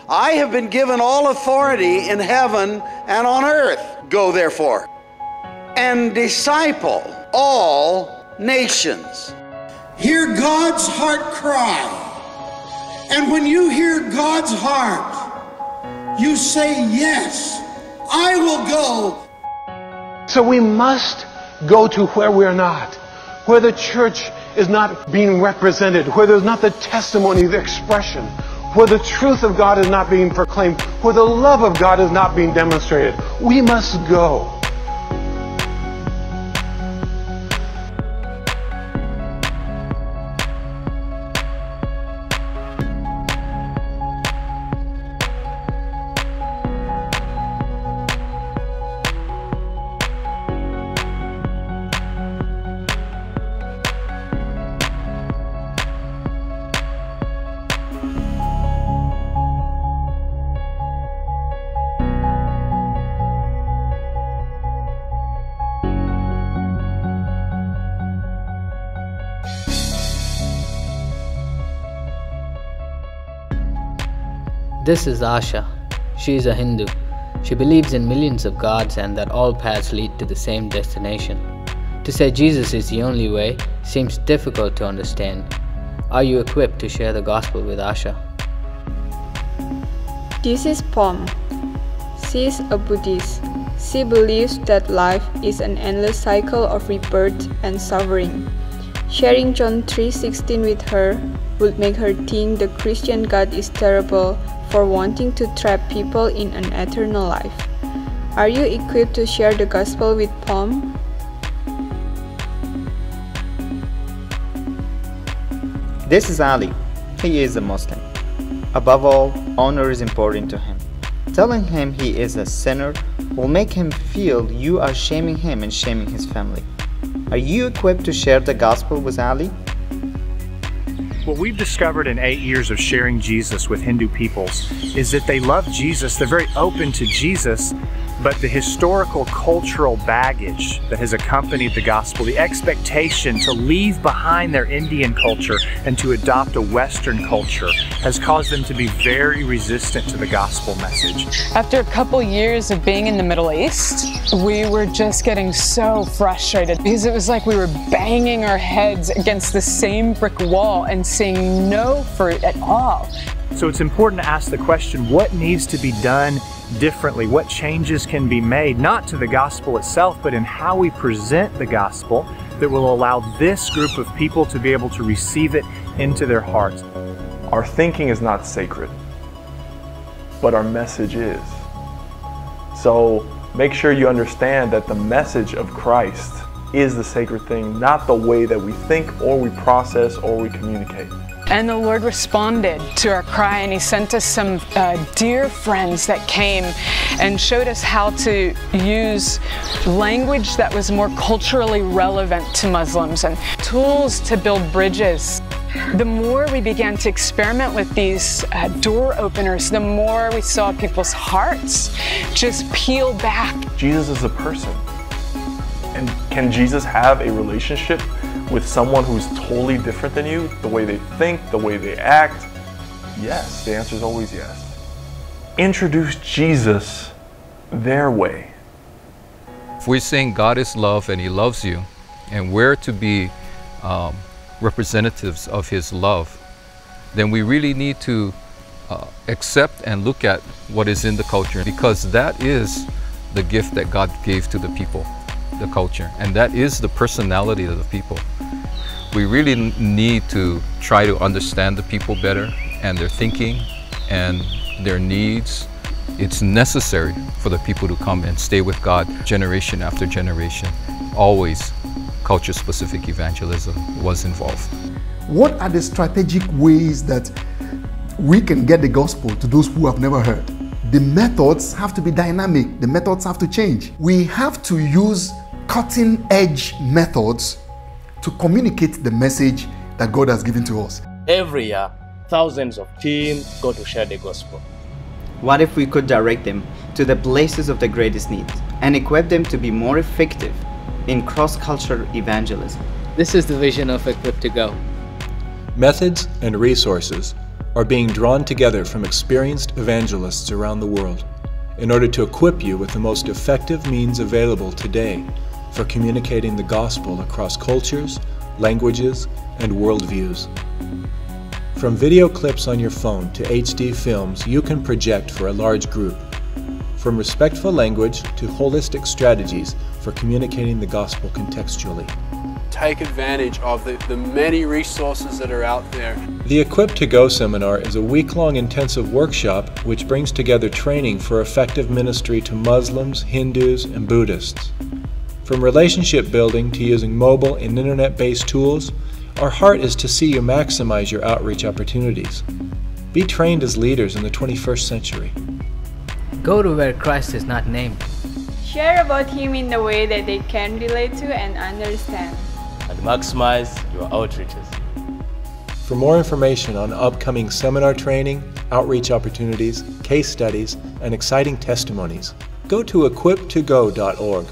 I have been given all authority in heaven and on earth. Go therefore and disciple all nations. Hear God's heart cry. And when you hear God's heart, you say, yes, I will go. So we must go to where we're not, where the church is not being represented, where there's not the testimony, the expression, where the truth of God is not being proclaimed, where the love of God is not being demonstrated. We must go. This is Asha. She is a Hindu. She believes in millions of gods and that all paths lead to the same destination. To say Jesus is the only way seems difficult to understand. Are you equipped to share the gospel with Asha? This is Pom. She is a Buddhist. She believes that life is an endless cycle of rebirth and suffering. Sharing John 3:16 with her would make her think the Christian God is terrible for wanting to trap people in an eternal life. Are you equipped to share the gospel with Pom? This is Ali. He is a Muslim. Above all, honor is important to him. Telling him he is a sinner will make him feel you are shaming him and shaming his family. Are you equipped to share the gospel with Ali? What we've discovered in 8 years of sharing Jesus with Hindu peoples is that they love Jesus, they're very open to Jesus, but the historical cultural baggage that has accompanied the gospel, the expectation to leave behind their Indian culture and to adopt a Western culture, has caused them to be very resistant to the gospel message. After a couple years of being in the Middle East, we were just getting so frustrated because it was like we were banging our heads against the same brick wall and seeing no fruit at all. So it's important to ask the question, what needs to be done differently? What changes can be made, not to the gospel itself, but in how we present the gospel that will allow this group of people to be able to receive it into their hearts? Our thinking is not sacred, but our message is. So make sure you understand that the message of Christ is the sacred thing, not the way that we think or we process or we communicate. And the Lord responded to our cry, and He sent us some dear friends that came and showed us how to use language that was more culturally relevant to Muslims and tools to build bridges. The more we began to experiment with these door openers, the more we saw people's hearts just peel back. Jesus is a person. And can Jesus have a relationship with someone who's totally different than you? The way they think, the way they act? Yes, the answer is always yes. Introduce Jesus their way. If we're saying God is love and He loves you, and we're to be representatives of His love, then we really need to accept and look at what is in the culture, because that is the gift that God gave to the people, the culture, and that is the personality of the people. We really need to try to understand the people better and their thinking and their needs. It's necessary for the people to come and stay with God generation after generation. Always culture-specific evangelism was involved. What are the strategic ways that we can get the gospel to those who have never heard? The methods have to be dynamic. The methods have to change. We have to use cutting-edge methods to communicate the message that God has given to us. Every year, thousands of teams go to share the gospel. What if we could direct them to the places of the greatest need and equip them to be more effective in cross-cultural evangelism? This is the vision of Equip2Go. Methods and resources are being drawn together from experienced evangelists around the world in order to equip you with the most effective means available today for communicating the gospel across cultures, languages, and worldviews. From video clips on your phone to HD films you can project for a large group. From respectful language to holistic strategies for communicating the gospel contextually. Take advantage of the many resources that are out there. The Equip2Go seminar is a week-long intensive workshop which brings together training for effective ministry to Muslims, Hindus, and Buddhists. From relationship building to using mobile and internet-based tools, our heart is to see you maximize your outreach opportunities. Be trained as leaders in the 21st century. Go to where Christ is not named. Share about Him in the way that they can relate to and understand. And maximize your outreaches. For more information on upcoming seminar training, outreach opportunities, case studies, and exciting testimonies, go to Equip2Go.org.